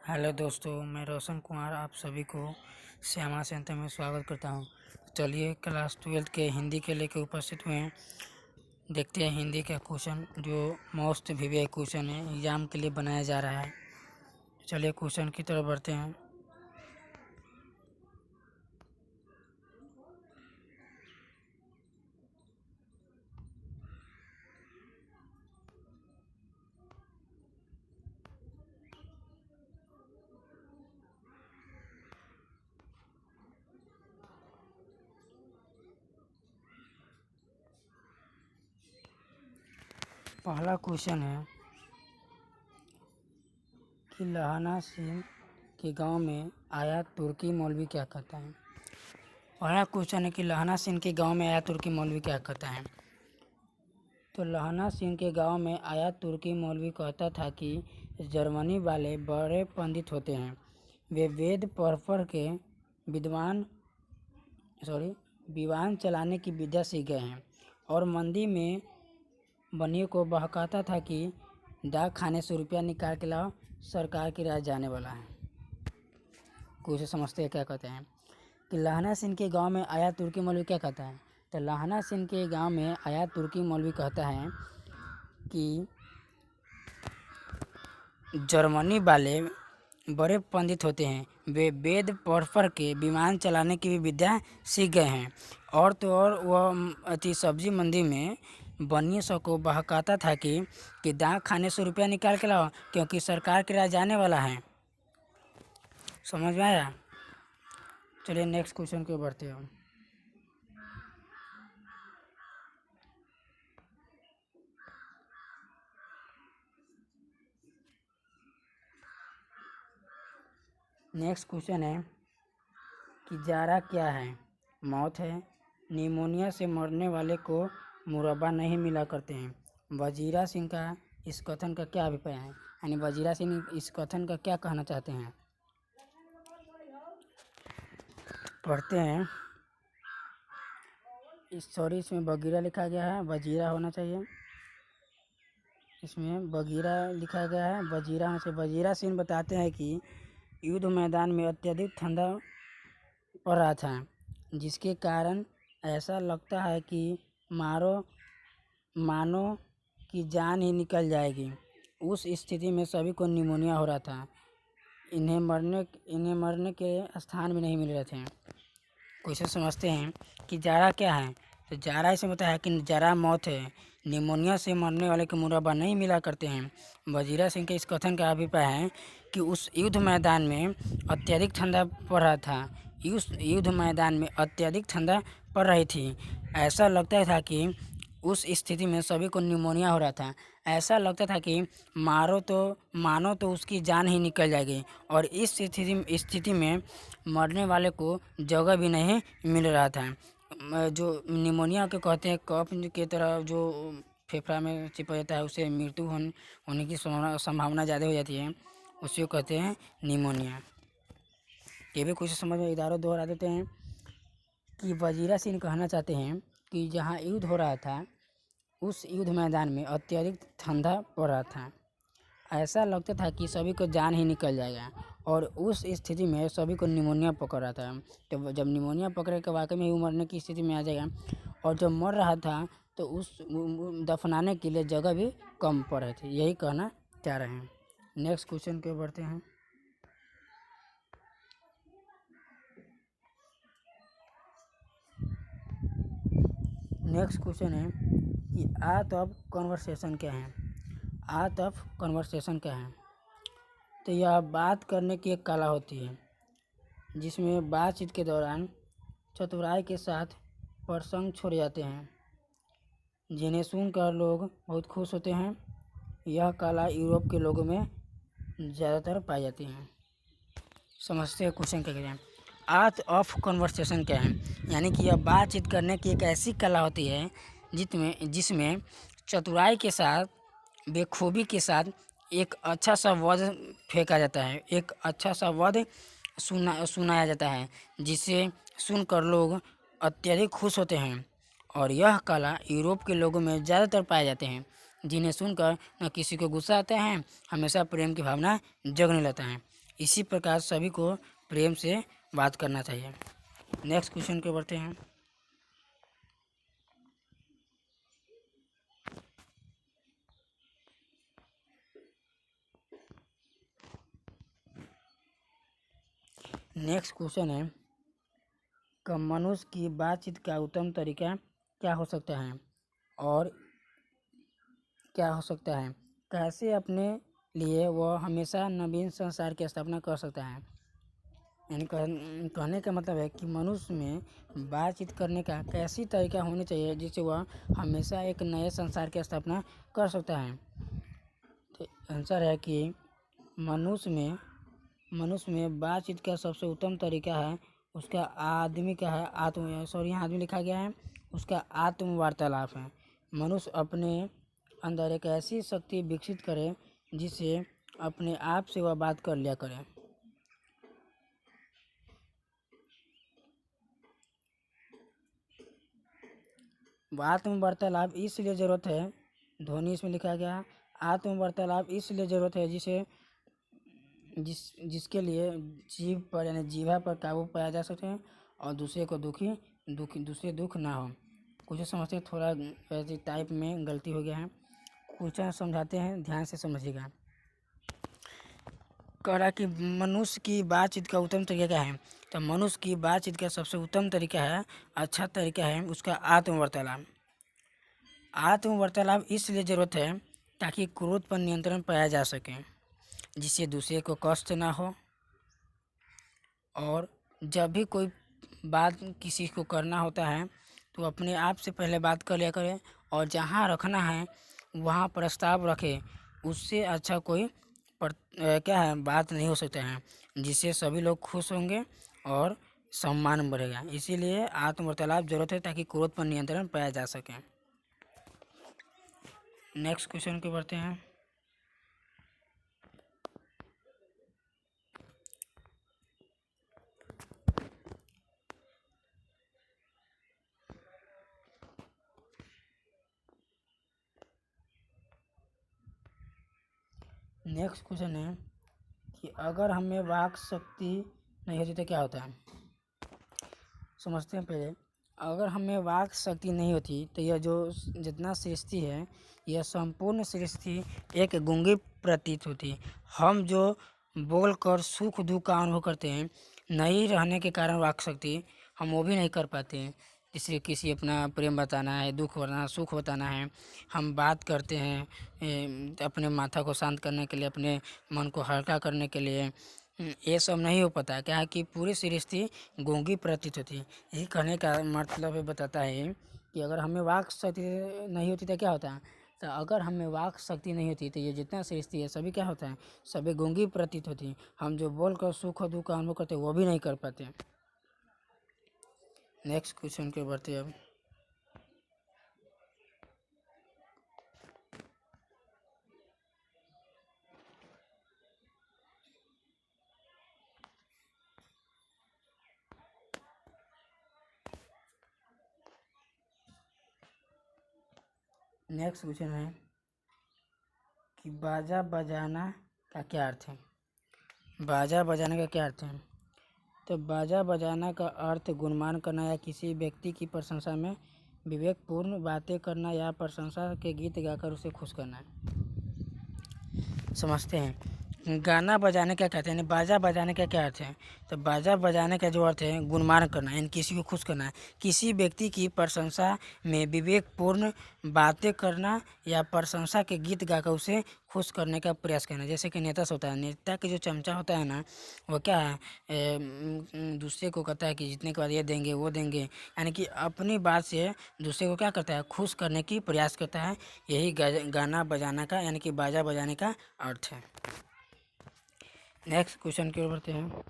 Hello दोस्तों, मैं रोशन कुमार आप सभी को श्यामा सेंटर में स्वागत करता हूं। चलिए क्लास 12 के हिंदी के लेकर उपस्थित हुए हैं। देखते हैं हिंदी का क्वेश्चन जो मोस्ट वीवीआई क्वेश्चन है, एग्ज़ाम के लिए बनाया जा रहा है। चलिए क्वेश्चन की तरफ बढ़ते हैं। पहला क्वेश्चन है कि लहाना सिंह के गांव में आया तुर्की मौलवी क्या कहता है। पहला क्वेश्चन है कि लहाना सिंह के गांव में आया तुर्की मौलवी क्या कहता है। तो लहाना सिंह के गांव में आया तुर्की मौलवी कहता था कि जर्मनी वाले बड़े पंडित होते हैं। वे वेद पढ़ के विद्वान विवान चलाने की विद्या सीख गए हैं और मंदी में बनियों को बहकाता था कि डाक खाने से रुपया निकाल के लाओ, सरकार की राज जाने वाला है। कुछ समझते हैं क्या कहते हैं कि लहाना सिंह के गांव में आया तुर्की मौलवी क्या कहता है। तो लहाना सिंह के गांव में आया तुर्की मौलवी कहता है कि जर्मनी वाले बड़े पंडित होते हैं। वे वेद पढ़ के विमान चलाने की भी विद्या सीख गए हैं और तो और वह सब्जी मंडी में बनियों सबको बहकाता था कि दाग खाने से रुपया निकाल के लाओ, क्योंकि सरकार के राज जाने वाला है। समझ में आया। चलिए नेक्स्ट क्वेश्चन की ओर बढ़ते हैं। नेक्स्ट क्वेश्चन है कि जारा क्या है। मौत है। निमोनिया से मरने वाले को मुरब्बा नहीं मिला करते हैं। वजीरा सिंह का इस कथन का क्या अभिप्राय है, यानी वजीरा सिंह इस कथन का क्या कहना चाहते हैं। पढ़ते हैं। इसमें बगीरा लिखा गया है, वजीरा होना चाहिए। इसमें बगीरा लिखा गया है, वजीरा होना चाहिए। वजीरा सिंह बताते हैं कि युद्ध मैदान में अत्यधिक ठंडा पड़ रहा था, जिसके कारण ऐसा लगता है कि मानो की जान ही निकल जाएगी। उस स्थिति में सभी को निमोनिया हो रहा था। इन्हें मरने के स्थान भी नहीं मिल रहे थे। क्वेश्चन समझते हैं कि जारा क्या है। तो जारा इसमें होता है कि जारा मौत है। निमोनिया से मरने वाले को मुरब्बा नहीं मिला करते हैं। वजीरा सिंह के इस कथन का अभिप्राय है कि उस युद्ध मैदान में अत्यधिक ठंडा पड़ रहा था। युद्ध मैदान में अत्यधिक ठंडा पड़ रही थी। ऐसा लगता था कि उस स्थिति में सभी को निमोनिया हो रहा था। ऐसा लगता था कि मानो तो उसकी जान ही निकल जाएगी, और इस स्थिति में मरने वाले को जगह भी नहीं मिल रहा था। जो निमोनिया के कहते हैं, कफ की तरह जो फेफड़ा में चिपक जाता है, उससे मृत्यु होने की संभावना ज़्यादा हो जाती है, उसी को कहते हैं निमोनिया। ये भी कुछ समझ में इधर दोहरा देते हैं कि वजीरा सिंह कहना चाहते हैं कि जहाँ युद्ध हो रहा था उस युद्ध मैदान में अत्यधिक ठंडा पड़ रहा था। ऐसा लगता था कि सभी को जान ही निकल जाएगा, और उस स्थिति में सभी को निमोनिया पकड़ रहा था। तो जब निमोनिया पकड़े के वाकई में ही मरने की स्थिति में आ जाएगा, और जब मर रहा था तो उस दफनाने के लिए जगह भी कम पड़ रही थी। यही कहना चाह रहे हैं। नेक्स्ट क्वेश्चन के बढ़ते हैं। नेक्स्ट क्वेश्चन है कि आर्ट ऑफ कन्वर्सेशन क्या है। आर्ट ऑफ कन्वर्सेशन क्या है। तो यह बात करने की एक कला होती है, जिसमें बातचीत के दौरान चतुराई के साथ प्रसंग छोड़े जाते हैं, जिन्हें सुनकर लोग बहुत खुश होते हैं। यह कला यूरोप के लोगों में ज़्यादातर पाई जाती है। समझते हैं क्वेश्चन क्या कहते हैं। आर्ट ऑफ कन्वर्सेशन क्या है, यानी कि यह बातचीत करने की एक ऐसी कला होती है जिसमें चतुराई के साथ, बेखूबी के साथ एक अच्छा सा वर्ड फेंका जाता है, एक अच्छा सा वर्ड सुनाया जाता है, जिसे सुनकर लोग अत्यधिक खुश होते हैं। और यह कला यूरोप के लोगों में ज़्यादातर पाए जाते हैं, जिन्हें सुनकर न किसी को गुस्सा आता है, हमेशा प्रेम की भावना जगने लगता है। इसी प्रकार सभी को प्रेम से बात करना चाहिए। नेक्स्ट क्वेश्चन के बढ़ते हैं। नेक्स्ट क्वेश्चन है कि मनुष्य की बातचीत का उत्तम तरीका क्या हो सकता है और क्या हो सकता है, कैसे अपने लिए वह हमेशा नवीन संसार की स्थापना कर सकता है। यानी कहने का मतलब है कि मनुष्य में बातचीत करने का कैसी तरीका होनी चाहिए जिससे वह हमेशा एक नए संसार की स्थापना कर सकता है। तो आंसर है कि मनुष्य में बातचीत का सबसे उत्तम तरीका है उसका आदमी का है यहाँ आदमी लिखा गया है, उसका आत्म वार्तालाप है। मनुष्य अपने अंदर एक ऐसी शक्ति विकसित करे जिससे अपने आप से वह बात कर लिया करे। आत्म वार्तालाप इसलिए ज़रूरत है, ध्वनि इसमें लिखा गया, आत्म वार्तालाप इसलिए ज़रूरत है जिसके लिए जीभ पर यानी जीभा पर काबू पाया जा सके और दूसरे को दूसरे दुख ना हो। कुछ समझते हैं, थोड़ा ऐसे टाइप में गलती हो गया है, कुछ समझाते हैं, ध्यान से समझिएगा। कह रहा कि मनुष्य की बातचीत का उत्तम तरीका क्या है, तो मनुष्य की बातचीत का सबसे उत्तम तरीका है, अच्छा तरीका है उसका आत्म वार्तालाप। आत्म वार्तालाप इसलिए ज़रूरत है ताकि क्रोध पर नियंत्रण पाया जा सके, जिससे दूसरे को कष्ट ना हो। और जब भी कोई बात किसी को करना होता है तो अपने आप से पहले बात कर लिया करें और जहाँ रखना है वहाँ प्रस्ताव रखे। उससे अच्छा कोई क्या है बात नहीं हो सकता है, जिससे सभी लोग खुश होंगे और सम्मान बढ़ेगा। इसीलिए आत्म वार्तालाप जरूरत है ताकि क्रोध पर नियंत्रण पाया जा सके। नेक्स्ट क्वेश्चन के बढ़ते हैं। नेक्स्ट क्वेश्चन है कि अगर हमें वाक शक्ति नहीं होती तो क्या होता है। समझते हैं पहले। अगर हमें वाक शक्ति नहीं होती तो यह जो जितना सृष्टि है यह संपूर्ण सृष्टि एक गूंगी प्रतीत होती। हम जो बोलकर सुख दुख का अनुभव करते हैं, नहीं रहने के कारण वाक शक्ति हम वो भी नहीं कर पाते हैं। जैसे किसी अपना प्रेम बताना है, दुख बताना, सुख बताना है, हम बात करते हैं अपने माथा को शांत करने के लिए, अपने मन को हल्का करने के लिए, ये सब नहीं हो पाता है। क्या है कि पूरी सृष्टि गूंगी प्रतीत होती है। यही कहने का मतलब बताता है कि अगर हमें वाक शक्ति नहीं होती तो क्या होता है। तो अगर हमें वाक शक्ति नहीं होती तो ये जितना सृष्टि है सभी क्या होता है, सभी गूंगी प्रतीत होती है। हम जो बोल कर सुख और दुख का अनुभव करते वो भी नहीं कर पाते। नेक्स्ट क्वेश्चन के बढ़ते अब। नेक्स्ट क्वेश्चन है कि बाजा बजाना का क्या अर्थ है। बाजा बजाने का क्या अर्थ है। तो बाजा बजाना का अर्थ गुणगान करना या किसी व्यक्ति की प्रशंसा में विवेकपूर्ण बातें करना या प्रशंसा के गीत गाकर उसे खुश करना है। समझते हैं गाना बजाने का क्या कहते हैं, यानी बाजा बजाने का क्या अर्थ है। तो बाजा बजाने का जो अर्थ है गुणगान करना, यानी किसी को खुश करना है, किसी व्यक्ति की प्रशंसा में विवेकपूर्ण बातें करना या प्रशंसा के गीत गाकर उसे खुश करने का प्रयास करना। जैसे कि नेता से होता है, नेता के जो चमचा होता है ना, वो क्या है दूसरे को कहता है कि जीतने के बाद ये देंगे वो देंगे, यानी कि अपनी बात से दूसरे को क्या करता है, खुश करने की प्रयास करता है। यही गाना बजाना का यानी कि बाजा बजाने का अर्थ है। नेक्स्ट क्वेश्चन की ओर बढ़ते हैं।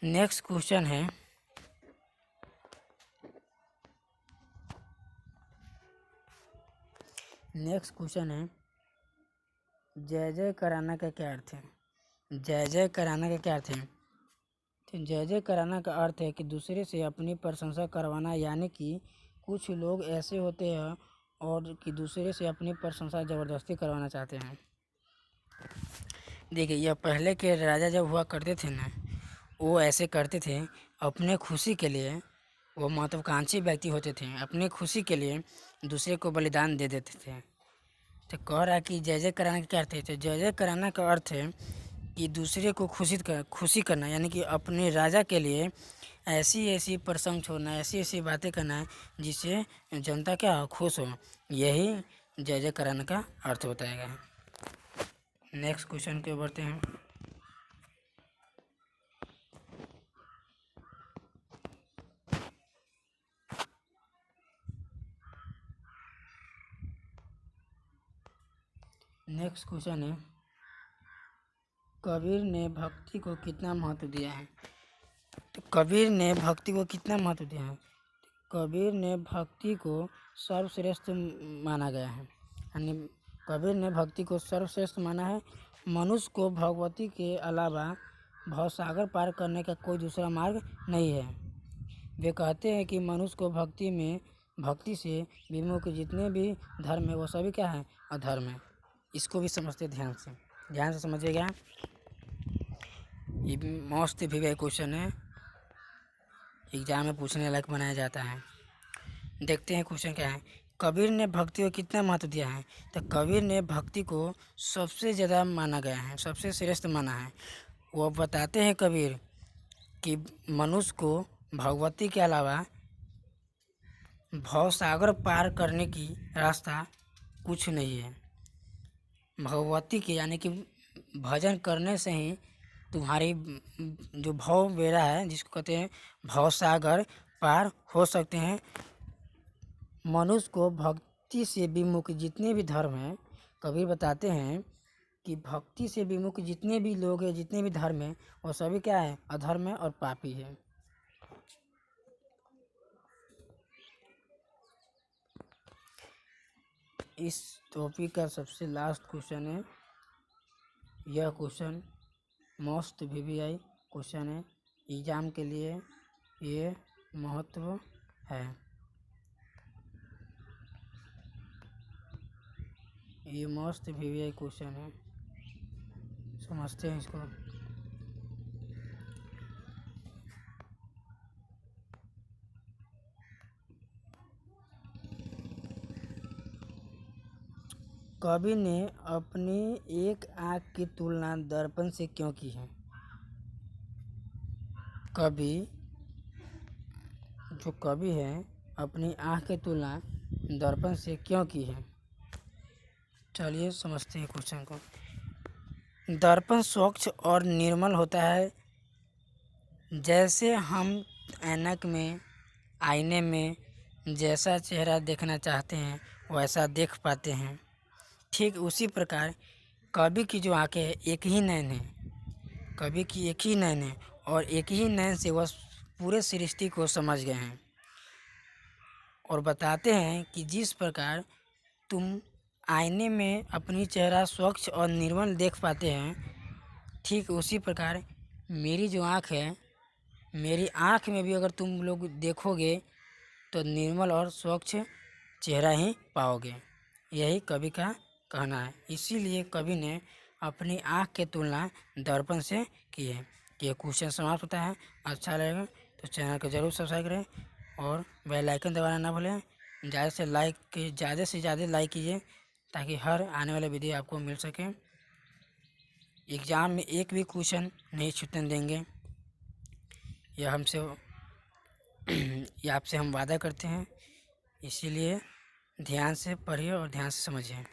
नेक्स्ट क्वेश्चन है जय जय कराना का क्या अर्थ है। जय जय कराना का क्या अर्थ है। तो जय जय कराना का अर्थ है कि दूसरे से अपनी प्रशंसा करवाना, यानी कि कुछ लोग ऐसे होते हैं और कि दूसरे से अपनी प्रशंसा ज़बरदस्ती करवाना चाहते हैं। देखिए, यह पहले के राजा जब हुआ करते थे ना, वो ऐसे करते थे अपने खुशी के लिए। वो महत्वाकांक्षी व्यक्ति होते थे, अपने खुशी के लिए दूसरे को बलिदान दे देते थे। तो कह रहा है कि जय जय कराना का क्या अर्थ है? तो जय जय कराना का अर्थ है कि दूसरे को खुशी करना, यानी कि अपने राजा के लिए ऐसी ऐसी प्रसंग छोड़ना, ऐसी ऐसी बातें करना है जिससे जनता क्या हो, खुश हो। यही जय जय कराना का अर्थ बताया गया है। नेक्स्ट क्वेश्चन के बढ़ते हैं। नेक्स्ट क्वेश्चन है, कबीर ने भक्ति को कितना महत्व दिया है? तो कबीर ने भक्ति को कितना महत्व दिया है? कबीर ने भक्ति को सर्वश्रेष्ठ माना गया है, यानी कबीर ने भक्ति को सर्वश्रेष्ठ माना है। मनुष्य को भगवती के अलावा भवसागर पार करने का कोई दूसरा मार्ग नहीं है। वे कहते हैं कि मनुष्य को भक्ति से विमुख जितने भी धर्म है वो सभी क्या है, अधर्म है। इसको भी समझते ध्यान से समझिएगा। ये मोस्ट भी क्वेश्चन है, एग्जाम में पूछने लायक बनाया जाता है। देखते हैं क्वेश्चन क्या है। कबीर ने भक्ति को कितना महत्व दिया है? तो कबीर ने भक्ति को सबसे ज़्यादा माना गया है, सबसे श्रेष्ठ माना है। वो बताते हैं कबीर कि मनुष्य को भगवती के अलावा भवसागर पार करने की रास्ता कुछ नहीं है। भगवती के यानी कि भजन करने से ही तुम्हारी जो भव बेड़ा है, जिसको कहते हैं भवसागर, पार हो सकते हैं। मनुष्य को भक्ति से विमुख जितने भी धर्म हैं, कबीर बताते हैं कि भक्ति से विमुख जितने भी लोग हैं, जितने भी धर्म हैं, वो सभी क्या है, अधर्म है और पापी है। इस टॉपिक का सबसे लास्ट क्वेश्चन है। यह क्वेश्चन मोस्ट VVI क्वेश्चन है, एग्जाम के लिए ये महत्व है। ये मोस्ट VVI क्वेश्चन है, समझते हैं इसको। कबीर ने अपनी एक आँख की तुलना दर्पण से क्यों की है? जो कवि है अपनी आँख की तुलना दर्पण से क्यों की है? चलिए समझते हैं क्वेश्चन को। दर्पण स्वच्छ और निर्मल होता है। जैसे हम ऐनक में, आईने में जैसा चेहरा देखना चाहते हैं वैसा देख पाते हैं, ठीक उसी प्रकार कवि की जो आँखें हैं एक ही नैन है। कवि की एक ही नैन है और एक ही नैन से वह पूरे सृष्टि को समझ गए हैं। और बताते हैं कि जिस प्रकार तुम आईने में अपनी चेहरा स्वच्छ और निर्मल देख पाते हैं, ठीक उसी प्रकार मेरी जो आँख है, मेरी आँख में भी अगर तुम लोग देखोगे तो निर्मल और स्वच्छ चेहरा ही पाओगे। यही कवि का कहना है। इसीलिए कवि ने अपनी आँख की तुलना दर्पण से की है। ये क्वेश्चन समाप्त होता है। अच्छा लगेगा तो चैनल को ज़रूर सब्सक्राइब करें और बेल आइकन दबाना ना भूलें। ज़्यादा से ज़्यादा लाइक कीजिए ताकि हर आने वाले वीडियो आपको मिल सके। एग्ज़ाम में एक भी क्वेश्चन नहीं छूटने देंगे, यह आपसे हम वादा करते हैं। इसीलिए ध्यान से पढ़िए और ध्यान से समझिए।